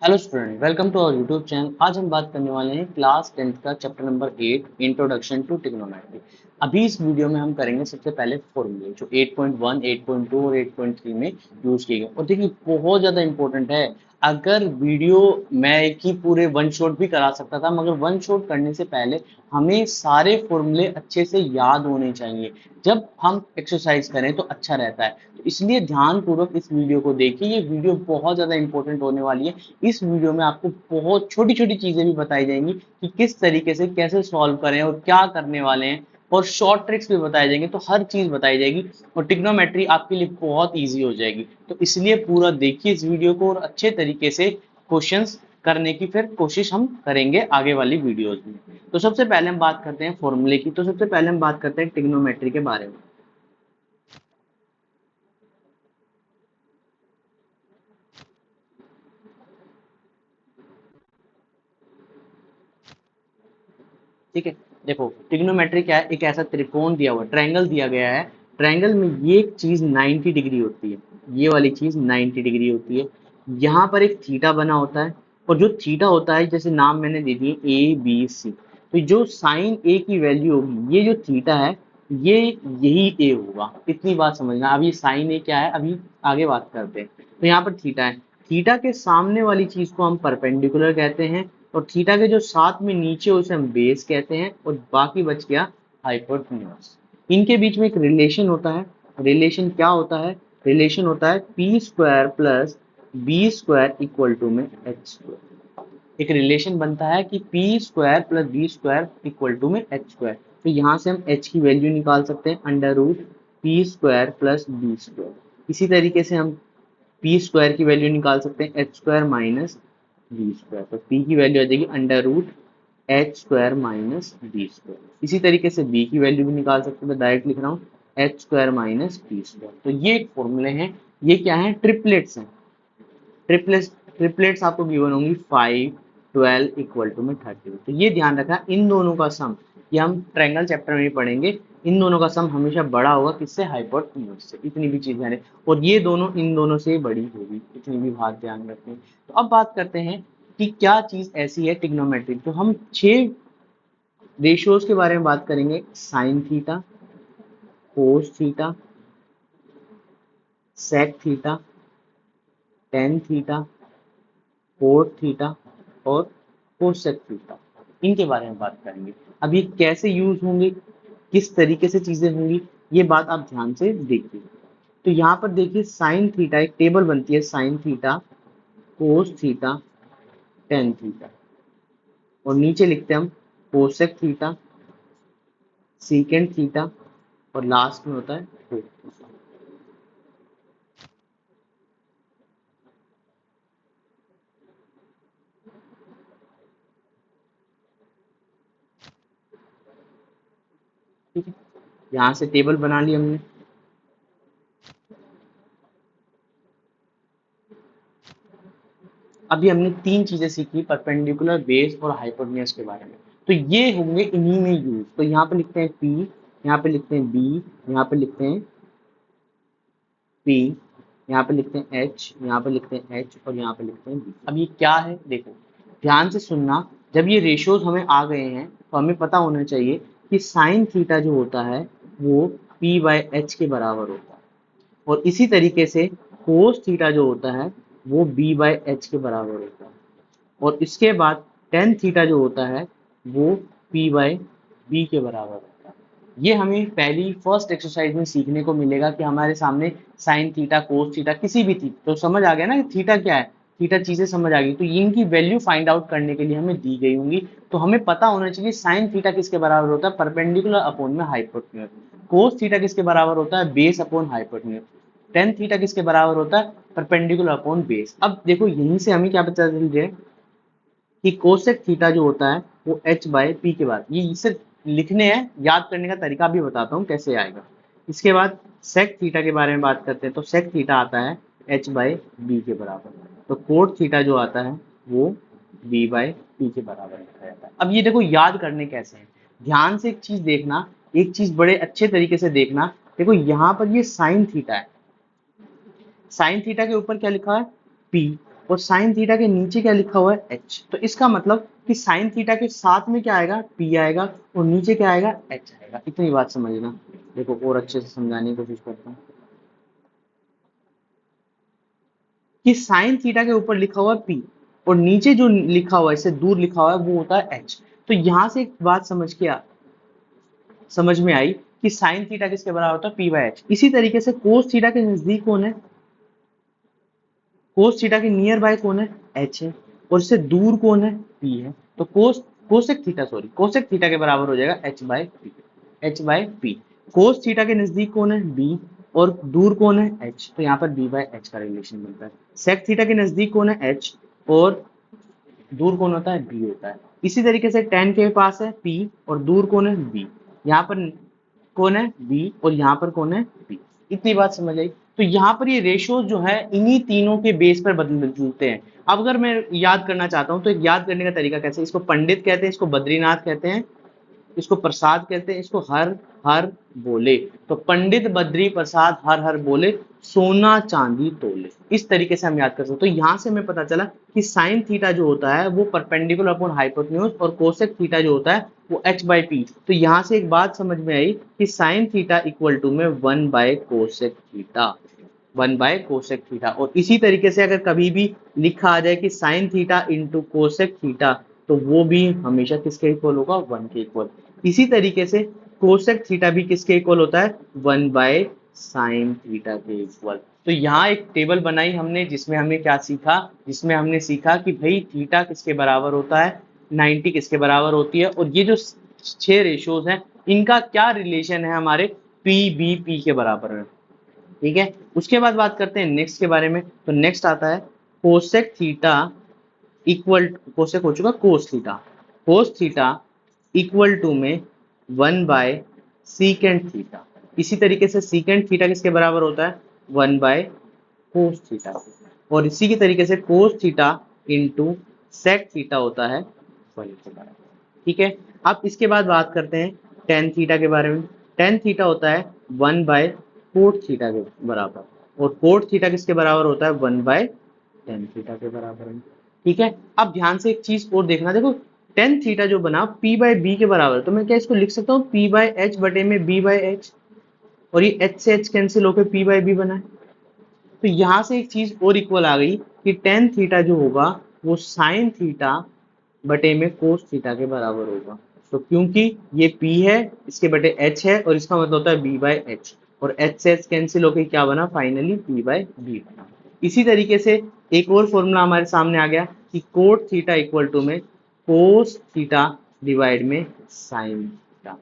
Hello student, welcome to our YouTube channel. आज हम बात करने वाले हैं क्लास 10th का chapter number 8 introduction to trigonometry. अभी इस वीडियो में हम करेंगे सबसे पहले फॉर्मूले जो 8.1, 8.2 और 8.3 में यूज किए गए। और देखिए बहुत ज़्यादा इंपॉर्टेंट है। अगर वीडियो मैं एक ही पूरे वन शॉट भी करा सकता था, मगर वन शॉट करने से पहले हमें सारे फॉर्मूले अच्छे से याद होने चाहिए। जब हम एक्सरसाइज करें तो अच्छा रहता है, तो इसलिए ध्यान पूर्वक इस वीडियो को देखिए। ये वीडियो बहुत ज़्यादा इंपॉर्टेंट होने वाली है। इस वीडियो में आपको बहुत छोटी छोटी चीजें भी बताई जाएंगी कि किस तरीके से कैसे सॉल्व करें और क्या करने वाले हैं, और शॉर्ट ट्रिक्स भी बताए जाएंगे। तो हर चीज बताई जाएगी और ट्रिग्नोमेट्री आपके लिए बहुत इजी हो जाएगी। तो इसलिए पूरा देखिए इस वीडियो को और अच्छे तरीके से क्वेश्चंस करने की फिर कोशिश हम करेंगे आगे वाली वीडियोज में। तो सबसे पहले हम बात करते हैं फॉर्मूले की। तो सबसे पहले हम बात करते हैं ट्रिग्नोमेट्री के बारे में। ठीक है, देखो ट्रिग्नोमेट्री क्या है। एक ऐसा त्रिकोण दिया हुआ, ट्रायंगल दिया गया है। ट्रायंगल में ये चीज 90 डिग्री होती है, ये वाली चीज 90 डिग्री होती है। यहाँ पर एक थीटा बना होता है, और जो थीटा होता है जैसे नाम मैंने दे दिए ए बी सी, तो जो साइन ए की वैल्यू होगी, ये जो थीटा है ये यही ए होगा। इतनी बात समझना। अभी साइन ए क्या है अभी आगे बात करते हैं। तो यहाँ पर थीटा है, थीटा के सामने वाली चीज को हम परपेंडिकुलर कहते हैं, और थीटा के जो साथ में नीचे उसे हम बेस कहते हैं, और बाकी बच गया हाइपोटेन्यूज। इनके बीच में एक रिलेशन होता है। रिलेशन क्या होता है? रिलेशन होता है P square plus B square equal to में एच स्क्वायर। एक रिलेशन बनता है कि P square plus B square equal to में एच स्क्वायर। तो यहाँ से हम एच की वैल्यू निकाल सकते हैं under root P square plus B square. इसी तरीके से हम पी स्क्वायर की वैल्यू निकाल सकते हैं H square minus B square. तो पी की वैल्यू आ जाएगी under root H square minus B square. इसी तरीके से बी की वैल्यू भी निकाल सकते हैं। मैं डायरेक्ट लिख रहा हूँ H square minus B square. तो ये एक फॉर्मूले हैं। ये क्या है? ट्रिपलेट्स हैं। ट्रिपलेट्स ट्रिपलेट्स आपको गिवन होंगी 5, 12 इक्वल टू में 30। तो ये ध्यान रखना, इन दोनों का सम, ये हम ट्रायंगल चैप्टर में भी पढ़ेंगे, इन दोनों का सम हमेशा बड़ा होगा किससे? हाइपोटेन्यूज से। इतनी भी चीज ध्यान रखें, और ये दोनों इन दोनों से बड़ी होगी, इतनी भी बात ध्यान रखें। तो अब बात करते हैं कि क्या चीज ऐसी है ट्रिग्नोमेट्री। तो हम 6 रेशियोज के बारे में बात करेंगे। Sine theta, cos theta, sec theta, tan theta, cot theta और कोसेक थीटा, इनके बारे में बात करेंगे। अब ये कैसे यूज होंगे, किस तरीके से चीजें होंगी, ये बात आप ध्यान से देखिए। तो यहाँ पर देखिए साइन थीटा, एक टेबल बनती है sign theta, cos theta, tan theta, और नीचे लिखते हैं हम कोसेक थीटा, सीकेंड थीटा, और लास्ट में होता है कोट थीटा। ठीक है, यहाँ से टेबल बना ली हमने। अभी हमने 3 चीजें सीखी, परपेंडिकुलर, बेस और हाइपोटेन्यूज के बारे में। तो ये होंगे इन्हीं में यूज। तो यहाँ पे लिखते हैं पी, यहाँ पे लिखते हैं बी, यहाँ पे लिखते हैं पी, यहाँ पे लिखते हैं एच, यहाँ पे लिखते हैं एच, और यहाँ पे लिखते हैं बी। अब ये क्या है देखो, ध्यान से सुनना। जब ये रेशियोज हमें आ गए हैं तो हमें पता होना चाहिए कि साइन थीटा जो होता है वो पी बाय एच के बराबर होता है, और इसी तरीके से कोस थीटा जो होता है वो बी बाय एच के बराबर होता है, और इसके बाद टेन थीटा जो होता है वो पी बाय बी के बराबर होता है। ये हमें पहली फर्स्ट एक्सरसाइज में सीखने को मिलेगा कि हमारे सामने साइन थीटा, कोस थीटा, किसी भी थी तो समझ आ गया ना कि थीटा क्या है। थीटा चीजें समझ आ गई, तो इनकी वैल्यू फाइंड आउट करने के लिए हमें दी गई होंगी। तो हमें पता होना चाहिए साइन थीटा किसके बराबर होता है? परपेंडिकुलर अपॉन में हाइपोटेन्यूज। कोस थीटा किसके बराबर होता है? Base upon hypotenuse. Tan theta किसके बराबर होता है? Perpendicular upon base. अब देखो यहीं से हमें क्या पता चल जाए कि कोसेक थीटा जो होता है वो एच बाय पी के बाद, ये सिर्फ लिखने हैं, याद करने का तरीका भी बताता हूँ कैसे आएगा। इसके बाद सेक थीटा के बारे में बात करते हैं। तो सेक थीटा आता है एच बाय बी के बराबर। तो कोट थीटा जो आता है वो बी बाय पी के बराबर लिखा जाता है। अब ये देखो याद करने कैसे हैं, ध्यान से एक चीज देखना, एक चीज बड़े अच्छे तरीके से देखना। देखो यहाँ पर ये साइन थीटा है, साइन थीटा के ऊपर क्या लिखा है? पी। और साइन थीटा के नीचे क्या लिखा हुआ है एच। तो इसका मतलब कि साइन थीटा के साथ में क्या आएगा पी आएगा और नीचे क्या आएगा एच आएगा। इतनी बात समझना। देखो और अच्छे से समझाने की कोशिश करता हूँ कि साइन थीटा के ऊपर लिखा हुआ है पी और नीचे जो लिखा हुआ है इससे दूर लिखा हुआ है वो होता है एच। तो यहां से एक बात समझ में आई कि साइन थीटा किसके बराबर होता है पी बाय एच। इसी तरीके से कोस थीटा के नजदीक कौन है, कोस थीटा के नियर बाय कौन है एच है और इससे दूर कौन है पी है। तो कोसेक थीटा के बराबर हो जाएगा H by P. H by P. Cos theta के नजदीक कौन है बी और दूर कौन है एच, तो यहाँ पर बी बाय एच का रिलेशन बनता है। सेक थीटा के नजदीक कौन है एच और दूर कौन होता है बी होता है। इसी तरीके से टेन के पास है पी और दूर कौन है बी, यहाँ पर कौन है बी और यहाँ पर कौन है बी। इतनी बात समझ आई। तो यहाँ पर ये रेशोज जो है इन्हीं तीनों के बेस पर बदलते हैं। अब अगर मैं याद करना चाहता हूँ तो याद करने का तरीका कैसे, इसको पंडित कहते हैं, इसको बद्रीनाथ कहते हैं, इसको प्रसाद कहते हैं, इसको हर हर बोले। तो पंडित बद्री प्रसाद हर हर बोले सोना चांदी तोले। इस तरीके से हम याद कर सकते। तो यहाँ से हमें पता चला कि साइन थीटा जो होता है वो परपेंडिकुलर अपॉन हाइपोटेन्यूज और कोसेक थीटा जो होता है वो एच बाई पी। तो यहाँ से एक बात समझ में आई कि साइन थीटा इक्वल टू में 1 bye cosec theta, 1 bye cosec theta. और इसी तरीके से अगर कभी भी लिखा आ जाए कि sine theta into cosec theta तो वो भी हमेशा किसके इक्वल होगा 1 के इक्वल। इसी तरीके से कोसेक थीटा भी किसके इक्वल होता है 1 बाय साइन थीटा के इक्वल। तो यहाँ एक टेबल बनाई हमने जिसमें हमने क्या सीखा, जिसमें हमने सीखा कि भाई थीटा किसके बराबर होता है 90 किसके बराबर होती है और ये जो 6 रेशोज हैं इनका क्या रिलेशन है हमारे पी बी पी के बराबर है। ठीक है, उसके बाद बात करते हैं नेक्स्ट के बारे में। तो नेक्स्ट आता है कोसेक थीटा इक्वल, कोसेक हो चुका cos theta, cos theta equal to में 1 बाय सीकेंट थीटा। इसी तरीके से सीकेंट थीटा किसके बराबर होता है 1 बाय कोस थीटा और इसी की तरीके से cos theta into sec theta होता है 1 के बराबर। ठीक है, अब इसके बाद बात करते हैं टेन थीटा के बारे में। टेन थीटा होता है 1 बाय कोट थीटा के बराबर और कोट थीटा किसके बराबर होता है 1 बाय टेन थीटा के बराबर है। ठीक है, अब ध्यान से एक चीज और देखना, देखो टेन थीटा जो बना पी बाय बी के बराबर, तो मैं क्या इसको लिख सकता हूँ पी बाय एच बटे में बी बाय एच और ये एच से एच कैंसिल होकर पी बाय बी बना है। तो यहां से एक चीज और इक्वल आ गई कि टेन थीटा जो होगा वो साइन थीटा बटे में कोस थीटा के बराबर होगा। तो क्योंकि ये p है इसके बटे h है और इसका मतलब होता है b बाय एच और h से h कैंसिल होकर क्या बना फाइनली p बाय बी बना। इसी तरीके से एक और फॉर्मूला हमारे सामने आ गया कि कोट थीटा इक्वल टू में कोस थीटा डिवाइड में साइन थीटा।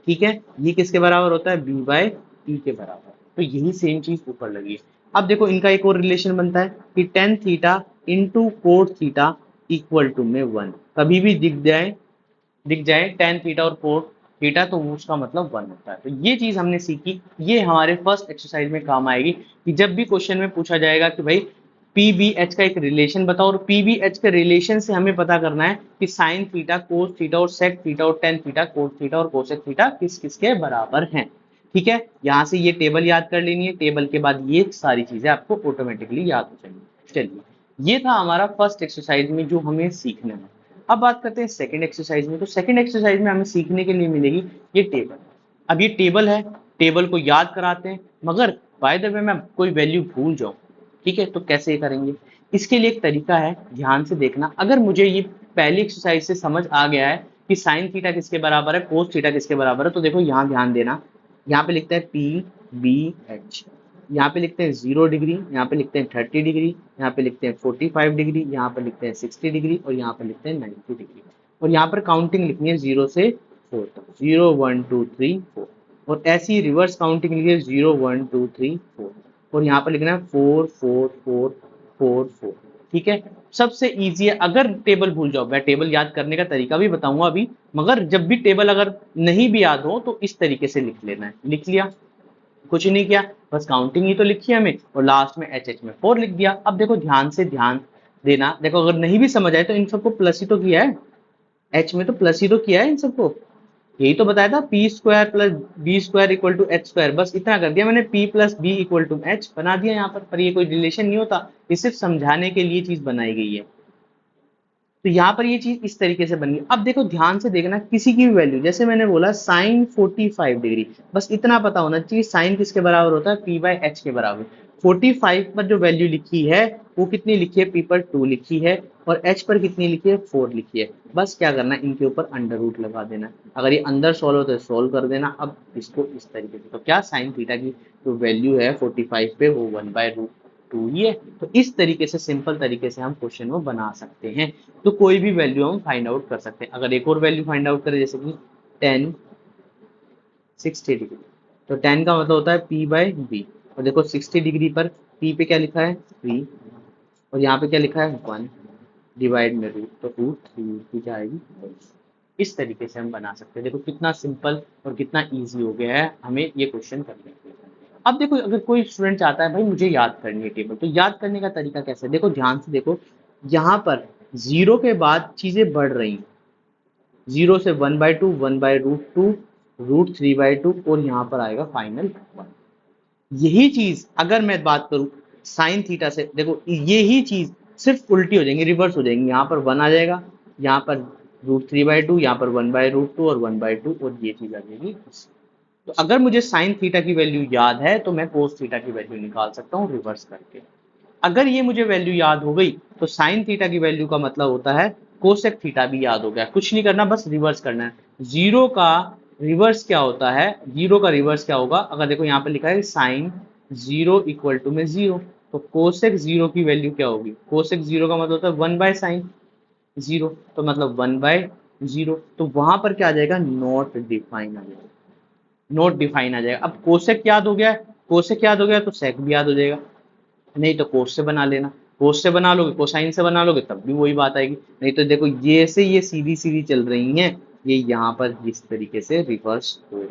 ठीक है, ये किसके बराबर होता है b बाय पी के बराबर। तो यही सेम चीज ऊपर लगी है। अब देखो इनका एक और रिलेशन बनता है कि tan theta into cot theta equal to में 1। कभी भी दिख जाए टेन थीटा और कोट थीटा तो उसका मतलब 1 होता है। तो ये चीज हमने सीखी, ये हमारे फर्स्ट एक्सरसाइज में काम आएगी कि जब भी क्वेश्चन में पूछा जाएगा कि भाई पी बी एच का एक रिलेशन बताओ और पी बी एच के रिलेशन से हमें पता करना है कि साइन थीटा कोस थीटा और सेक थीटा और टेन थीटा कोट थीटा और कोसेक थीटा किस किसके बराबर हैं। ठीक है, यहाँ से ये टेबल याद कर लेनी है, टेबल के बाद ये सारी चीजें आपको ऑटोमेटिकली याद हो जाएंगी। चलिए ये था हमारा फर्स्ट एक्सरसाइज में जो हमें सीखना है। अब बात करते हैं सेकंड एक्सरसाइज में। तो सेकंड एक्सरसाइज में हमें सीखने के लिए मिलेगी ये टेबल। अब ये टेबल है, टेबल को याद कराते हैं, मगर बाय द वे मैं कोई वैल्यू भूल जाऊं, ठीक है, तो कैसे करेंगे। इसके लिए एक तरीका है, ध्यान से देखना। अगर मुझे ये पहली एक्सरसाइज से समझ आ गया है कि साइन थीटा किसके बराबर है कोस थीटा किसके बराबर है, तो देखो यहाँ ध्यान देना, यहाँ पे लिखते हैं पी बी एच, यहाँ पे लिखते हैं 0 डिग्री, यहाँ पे लिखते हैं 30 डिग्री, यहाँ पे लिखते हैं 45 डिग्री, यहाँ पे लिखते हैं 60 डिग्री और यहाँ पे लिखते हैं 90 डिग्री। और यहाँ पर काउंटिंग लिखनी है 0 से 4 तक, 0 1 2 3 4 और ऐसी रिवर्स काउंटिंग लिखी है 0 1 2 3 4 और यहाँ पर लिखना है 4 4 4 4 4। ठीक है, सबसे इजी है। अगर टेबल भूल जाओ, मैं टेबल याद करने का तरीका भी बताऊंगा अभी, मगर जब भी टेबल अगर नहीं भी याद हो तो इस तरीके से लिख लेना है। लिख लिया, कुछ नहीं किया, बस काउंटिंग ही तो लिखी है हमें और लास्ट में एच एच में 4 लिख दिया। अब देखो ध्यान से ध्यान देना, देखो अगर नहीं भी समझ आए तो इन सबको प्लस ही तो किया है, एच में तो प्लस ही तो किया है इन सबको, यही तो बताया था, P square plus B square equal to H square, बस इतना कर दिया मैंने, P plus B equal to H बना दिया यहाँ पर ये कोई रिलेशन नहीं होता, ये सिर्फ समझाने के लिए चीज बनाई गई है। तो यहाँ पर ये चीज इस तरीके से बन गई। अब देखो ध्यान से देखना, किसी की भी वैल्यू, जैसे मैंने बोला साइन 45 डिग्री, बस इतना पता होना चाहिए साइन किसके बराबर होता है, पी बाई एच के बराबर। 45 पर जो वैल्यू लिखी है वो कितनी लिखी है, पी पर 2 लिखी है, और एच पर कितनी लिखी है, 4 लिखी है। बस क्या करना है, इनके ऊपर अंडर रूट लगा देना, अगर ये अंदर सॉल्व हो तो सॉल्व कर देना। अब इसको इस तरीके से, तो क्या साइन थीटा की जो वैल्यू है 45 पे वो 1/√2 ही है। तो इस तरीके से सिंपल तरीके से हम क्वेश्चन को बना सकते हैं। तो कोई भी वैल्यू हम फाइंड आउट कर सकते हैं। अगर एक और वैल्यू फाइंड आउट करें, जैसे कि 10 60 डिग्री, तो 10 का मतलब होता है पी बाई बी, और देखो 60 डिग्री पर पी पे क्या लिखा है, 3, और यहाँ पे क्या लिखा है, 1 डिवाइड में रूट, तो रूट 3 की क्या आएगी। इस तरीके से हम बना सकते हैं। देखो कितना सिंपल और कितना इजी हो गया है हमें ये क्वेश्चन करने के लिए। अब देखो अगर कोई स्टूडेंट चाहता है भाई मुझे याद करनी है टेबल, तो याद करने का तरीका कैसे है, देखो ध्यान से देखो, यहाँ पर जीरो के बाद चीजें बढ़ रही हैं, जीरो से 1/2, 1/√2, √3/2, और यहाँ पर आएगा फाइनल 1। यही चीज अगर मैं बात करूं साइन थीटा से, देखो यही चीज सिर्फ उल्टी हो जाएंगी, रिवर्स हो जाएंगी, यहाँ पर 1 आ जाएगा, यहाँ पर √3/2, यहाँ पर 1/√2 और 1/2, और ये चीज आ जाएगी। तो अगर मुझे साइन थीटा की वैल्यू याद है तो मैं कोस थीटा की वैल्यू निकाल सकता हूँ रिवर्स करके। अगर ये मुझे वैल्यू याद हो गई तो साइन थीटा की वैल्यू का मतलब होता है कोसेक थीटा भी याद हो गया, कुछ नहीं करना, बस रिवर्स करना है। जीरो का रिवर्स क्या होता है, जीरो का रिवर्स क्या होगा, अगर देखो यहाँ पे लिखा है साइन जीरो इक्वल टू में जीरो, तो कोसेक जीरो की वैल्यू क्या होगी, कोसेक जीरो का मतलब होता है 1/साइन जीरो, तो मतलब 1/0, तो वहां पर क्या आ जाएगा, नॉट डिफाइन आ जाएगा, नॉट डिफाइन आ जाएगा। अब कोसेक याद हो गया, कोसेक याद हो गया तो सेक भी याद हो जाएगा, नहीं तो कोस से बना लेना, कोस से बना लोगे, कोसाइन से बना लोगे तब भी वही बात आएगी। नहीं तो देखो ये से ये सीधी सीधी चल रही हैं, ये यहाँ पर इस तरीके से रिवर्स हो।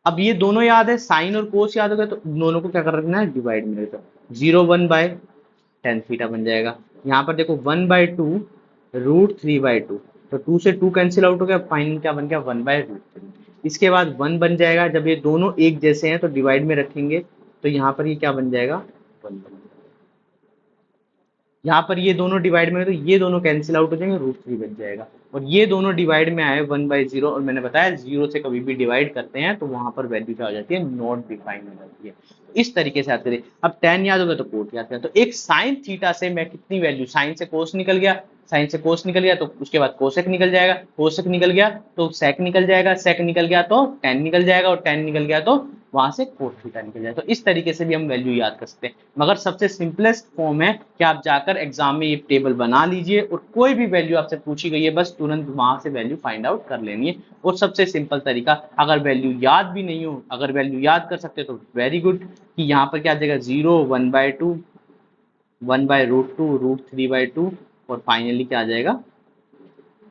अब ये दोनों याद है, साइन और कोस याद हो गया, तो दोनों को क्या कर रखना है, डिवाइड में, तो 0 1/tan थीटा बन जाएगा। यहाँ पर देखो 1/2 √3/2, तो 2 से 2 कैंसिल आउट हो गया, फाइनल क्या बन गया, 1/√3। इसके बाद 1 बन जाएगा, जब ये दोनों एक जैसे हैं तो डिवाइड में रखेंगे, तो यहाँ पर ये क्या बन जाएगा, 1 बन जाएगा। यहाँ पर ये दोनों डिवाइड में है तो ये दोनों कैंसिल आउट हो जाएंगे, √3 बच जाएगा, और ये दोनों डिवाइड में आए 1/0, और मैंने बताया जीरो से कभी भी डिवाइड करते हैं तो वहां पर वैल्यू क्या हो जाती है, नॉट डिफाइन हो जाती है। इस तरीके से याद करें। अब tan याद होगा तो कोट याद करें, तो एक साइन थीटा से मैं कितनी वैल्यू, साइन से कोस निकल गया, साइन से कोस निकल गया तो उसके बाद कोसेक निकल जाएगा, कोसेक निकल गया तो सेक निकल जाएगा, सेक निकल गया तो tan निकल जाएगा, और tan निकल गया तो वहां से कोट थीटा निकल जाए। तो इस तरीके से भी हम वैल्यू याद कर सकते हैं, मगर सबसे सिंपलेस्ट फॉर्म है कि आप जाकर एग्जाम में ये टेबल बना लीजिए, और कोई भी वैल्यू आपसे पूछी गई है बस तुरंत वहां से वैल्यू फाइंड आउट कर लेनी है। और सबसे सिंपल तरीका, अगर वैल्यू याद भी नहीं हो, अगर वैल्यू याद कर सकते हो तो वेरी गुड, कि यहाँ पर क्या आ जाएगा, 0 1/2 1/√2 √3/2, और फाइनली क्या आ जाएगा,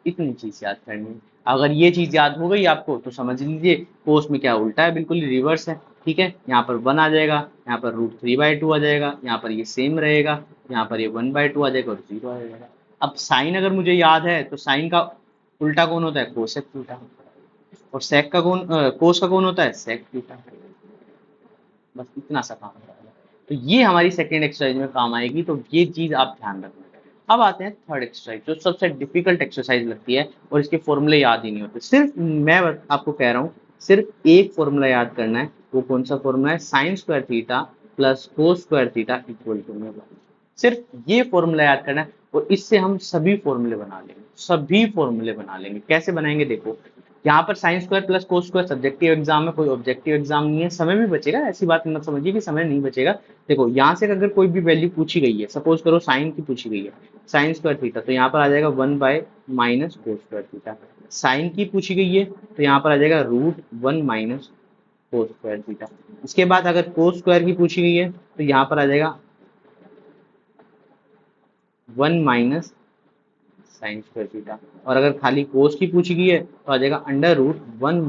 इतनी चीज याद करनी है। अगर ये चीज याद हो गई आपको तो समझ लीजिए कोस में क्या उल्टा है, बिल्कुल रिवर्स है। ठीक है, यहाँ पर 1 आ जाएगा, यहाँ पर √3/2 आ जाएगा, यहाँ पर ये सेम रहेगा, यहाँ पर ये 1/2 आ जाएगा और 0 आ जाएगा। अब साइन अगर मुझे याद है तो साइन का उल्टा कौन होता है, कोसेक थीटा, और सेक का कौन, कोस का कौन होता है, सेक थीटा। बस इतना सा काम है, तो ये हमारी सेकेंड एक्सरसाइज में काम आएगी, तो ये चीज आप ध्यान रखना। अब आते हैं थर्ड एक्सरसाइज, जो सबसे डिफिकल्ट एक्सरसाइज लगती है, और इसके फॉर्मूले याद ही नहीं होते। सिर्फ मैं आपको कह रहा हूँ, सिर्फ एक फॉर्मूला याद करना है, वो कौन सा फॉर्मूला है, sine square theta plus cos square theta equal to में, सिर्फ ये फॉर्मूला याद करना है, और इससे हम सभी फॉर्मूले बना लेंगे, सभी फॉर्मूले बना लेंगे। कैसे बनाएंगे, देखो यहाँ पर sine square plus cos square subjective exam है, कोई ऑब्जेक्टिव एग्जाम नहीं है, समय भी बचेगा, ऐसी बात मत समझिए कि समय नहीं बचेगा। देखो यहाँ से अगर कोई भी वैल्यू पूछी गई है, सपोज करो साइन की पूछी गई है, साइन स्क्वायर थीटा, तो यहाँ पर आ जाएगा 1/- कोस स्क्वायर थीटा। साइन की पूछी गई है तो यहाँ पर आ जाएगा √1 - कोस स्क्वायर थीटा। इसके बाद अगर कोस स्क्वायर की पूछी गई है तो यहाँ पर आ जाएगा 1 - साइन स्क्वायर थीटा, और अगर खाली कोस की पूछी गई है तो आ जाएगा √1 -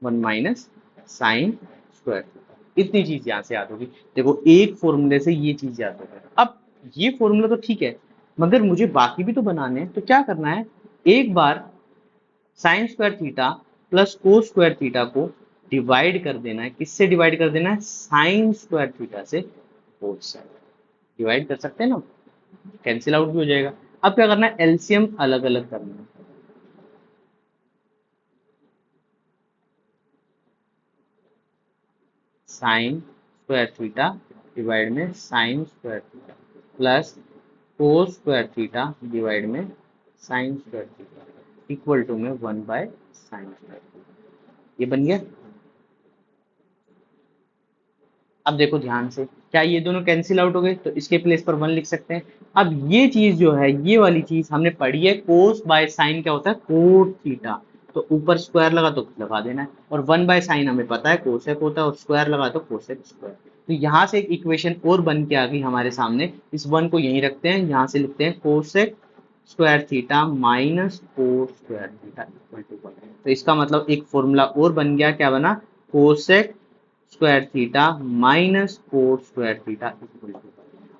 1 - साइन स्क्वायर। इतनी चीज यहाँ से याद होगी। देखो एक फॉर्मूले से ये चीज याद हो गया। अब ये फॉर्मूला तो ठीक है, मगर मुझे बाकी भी तो बनाने हैं। तो क्या करना है, एक बार sine square theta plus cos square theta को डिवाइड कर देना है। किससे डिवाइड कर देना है, साइन स्क्वायर थीटा से कोस से डिवाइड कर सकते हैं ना, कैंसिल आउट भी हो जाएगा। अब क्या करना है, एलसीएम अलग अलग करना है। साइन स्क्वायर थीटा डिवाइड में sine square theta plus cos square theta divide में sine square theta equal to में 1/साइन स्क्वायर थीटा। ये बन गया। अब देखो ध्यान से, क्या ये दोनों कैंसिल आउट हो गए, तो इसके प्लेस पर 1 लिख सकते हैं। अब ये चीज जो है, ये वाली चीज हमने पढ़ी है, कोस बाय साइन क्या होता है, कोट थीटा। तो ऊपर स्क्वायर लगा तो लगा देना है, और 1/साइन हमें पता है कोसेक होता है, और स्क्वायर लगा तो कोसेक स्क्वायर। तो यहाँ से एक इक्वेशन और बन के आ गई हमारे सामने। इस 1 को यहीं रखते हैं, यहाँ से लिखते हैं cosec square theta minus cos square theta equal to 1। तो इसका मतलब एक फॉर्मूला और बन गया, क्या बना, cosec square theta minus cot square theta equal to.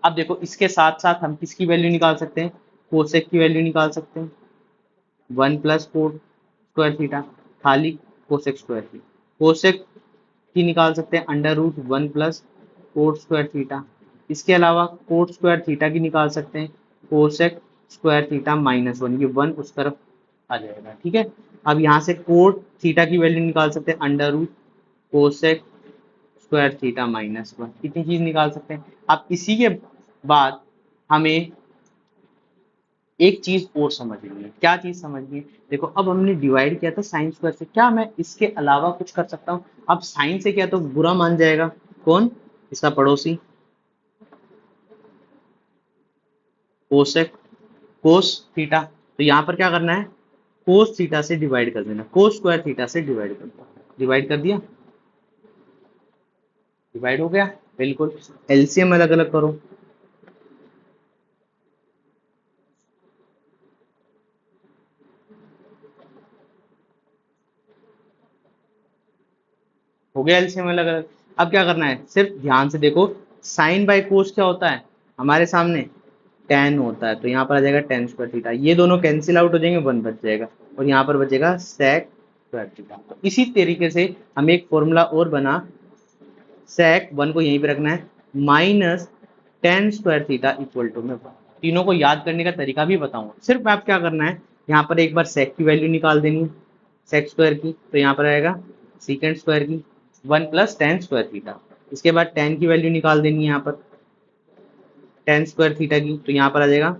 अब देखो इसके साथ साथ हम किसकी वैल्यू निकाल सकते हैं, कोसेक की वैल्यू निकाल सकते हैं, 1 प्लस कोट स्क्वायर थीटा, खाली कोसेक स्क्वायर थीटा। कोसेक की निकाल सकते हैं √1 प्लस कोट स्क्वायर थीटा। इसके अलावा कोट स्क्वायर थीटा की निकाल सकते हैं कोसेक स्क्वायर थीटा -1, ये 1 उस तरफ आ जाएगा, ठीक है। अब यहाँ से कोट थीटा की वैल्यू निकाल सकते हैं √ कोसेक स्क्वायर थीटा -1, इतनी चीज निकाल सकते हैं। अब इसी के बाद हमें एक चीज और समझनी है। क्या चीज समझनी है, देखो अब हमने डिवाइड किया था साइन स्क्वायर से, क्या मैं इसके अलावा कुछ कर सकता हूँ। अब साइन से क्या तो बुरा मान जाएगा, कौन, इसका पड़ोसी कोसेक कोस थीटा। तो यहाँ पर क्या करना है, कोस थीटा से डिवाइड कर देना, कोस स्क्वायर थीटा से डिवाइड कर देना। डिवाइड कर दिया, डिवाइड हो गया, बिल्कुल। एलसीएम अलग अलग करो, हो गया एलसीएम अलग अलग। अब क्या करना है, सिर्फ ध्यान से देखो, साइन बाय कोस क्या होता है हमारे सामने, टेन होता है। तो यहाँ पर आ जाएगा टेन स्क्वायर थीटा, ये दोनों कैंसिल आउट हो जाएंगे, 1 बच जाएगा, और यहाँ पर बचेगा सेक स्क्वायर थीटा। तो इसी तरीके से हम एक फॉर्मूला और बना, सेक 1 को यहीं पे रखना है minus tan square theta equal to में 1। तीनों को याद करने का तरीका भी बताऊंगा। सिर्फ आप क्या करना है, यहाँ पर एक बार सेक की वैल्यू निकाल देनी है, सेक स्क्वायर की, तो यहाँ पर आएगा सीकेंड स्क्वायर की 1 प्लस टेन स्क्वायर थीटा। इसके बाद टेन की वैल्यू निकाल देनी है यहाँ पर, टेन स्क्वायर थीटा की, तो यहाँ पर आ जाएगा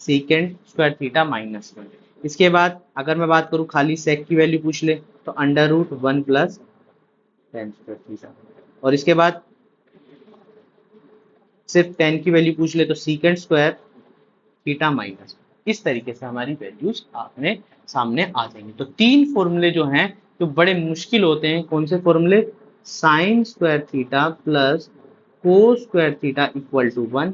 सीकेंड स्क्वायर थीटा -1। इसके बाद अगर मैं बात करूँ खाली सेक की वैल्यू पूछ ले, तो √1 प्लस टेन स्क्वायर थीटा, और इसके बाद सिर्फ टेन की वैल्यू पूछ ले तो सीकेंड स्क्वायर थीटा माइनस। इस तरीके से हमारी वैल्यूज आपने सामने आ जाएंगी। तो तीन फॉर्मूले जो हैं, जो बड़े मुश्किल होते हैं, कौन से फॉर्मूले, sine square theta plus cos square theta equal to 1,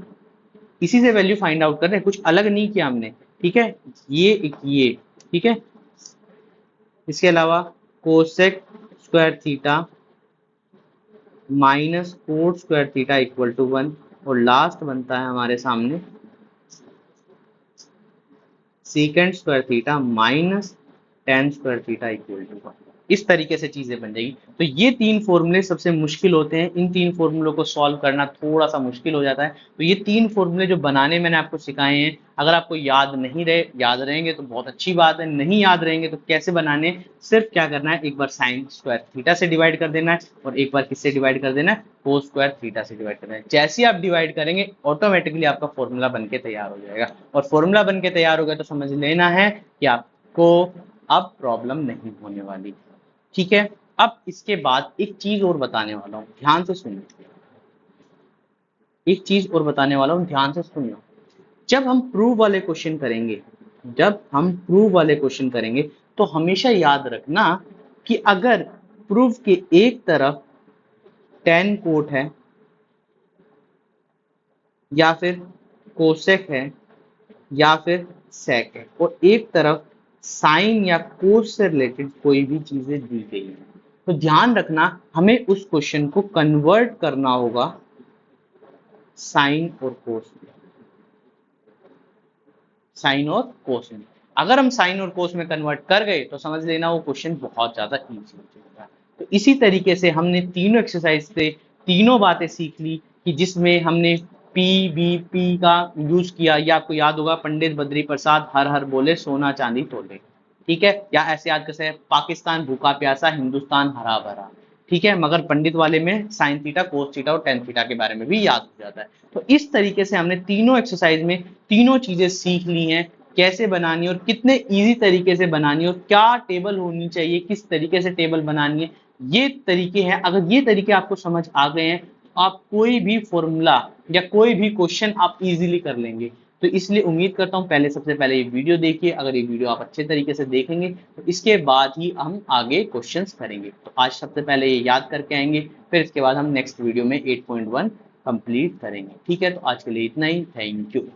इसी से वैल्यू फाइंड आउट कर रहे हैं, कुछ अलग नहीं किया हमने, ठीक है। ये ठीक है। इसके अलावा cosec square theta minus cot square theta equal to 1, और लास्ट बनता है हमारे सामने secant square theta minus tan square theta equal to 1। इस तरीके से चीजें बन जाएगी। तो ये तीन फॉर्मूले सबसे मुश्किल होते हैं, इन तीन फॉर्मूलों को सॉल्व करना थोड़ा सा मुश्किल हो जाता है। तो ये तीन फॉर्मूले जो बनाने मैंने आपको सिखाए हैं, अगर आपको याद नहीं रहे, याद रहेंगे तो बहुत अच्छी बात है, नहीं याद रहेंगे तो कैसे बनाने, सिर्फ क्या करना है, एक बार साइन स्क्वायर थीटा से डिवाइड कर देना है, और एक बार किससे डिवाइड कर देना है, कोस स्क्वायर थीटा से डिवाइड करना है। जैसे ही आप डिवाइड करेंगे ऑटोमेटिकली आपका फॉर्मूला बन के तैयार हो जाएगा, और फॉर्मूला बन के तैयार हो गया तो समझ लेना है कि आपको अब प्रॉब्लम नहीं होने वाली, ठीक है। अब इसके बाद एक चीज और बताने वाला हूं, ध्यान से सुनिए, एक चीज और बताने वाला हूं, ध्यान से सुनिए। जब हम प्रूव वाले क्वेश्चन करेंगे, जब हम प्रूव वाले क्वेश्चन करेंगे, तो हमेशा याद रखना कि अगर प्रूफ के एक तरफ टेन कोट है, या फिर कोसेक है, या फिर सेक है, और एक तरफ साइन या कोस से रिलेटेड कोई भी चीजें दी गई है, तो ध्यान रखना हमें उस क्वेश्चन को कन्वर्ट करना होगा साइन और कोस में, साइन और कोस में। अगर हम साइन और कोस में कन्वर्ट कर गए तो समझ लेना वो क्वेश्चन बहुत ज्यादा इजी हो जाएगा। तो इसी तरीके से हमने तीनों एक्सरसाइज से तीनों बातें सीख ली कि जिसमें हमने पी का यूज किया। या आपको याद होगा पंडित बद्री प्रसाद हर हर बोले सोना चांदी तोले, ठीक है। या ऐसे याद कर सकते हैं पाकिस्तान भूखा प्यासा हिंदुस्तान हरा भरा, ठीक है। मगर पंडित वाले में साइन थीटा कोस थीटा और टेन थीटा के बारे में भी याद हो जाता है। तो इस तरीके से हमने तीनों एक्सरसाइज में तीनों चीजें सीख ली हैं, कैसे बनानी है और कितने इजी तरीके से बनानी है और क्या टेबल होनी चाहिए, किस तरीके से टेबल बनानी है। ये तरीके हैं, अगर ये तरीके आपको समझ आ गए हैं तो आप कोई भी फॉर्मूला या कोई भी क्वेश्चन आप इजीली कर लेंगे। तो इसलिए उम्मीद करता हूं पहले सबसे पहले ये वीडियो देखिए। अगर ये वीडियो आप अच्छे तरीके से देखेंगे तो इसके बाद ही हम आगे क्वेश्चंस करेंगे। तो आज सबसे पहले ये याद करके आएंगे, फिर इसके बाद हम नेक्स्ट वीडियो में 8.1 कंप्लीट करेंगे। ठीक है, तो आज के लिए इतना ही। Thank you.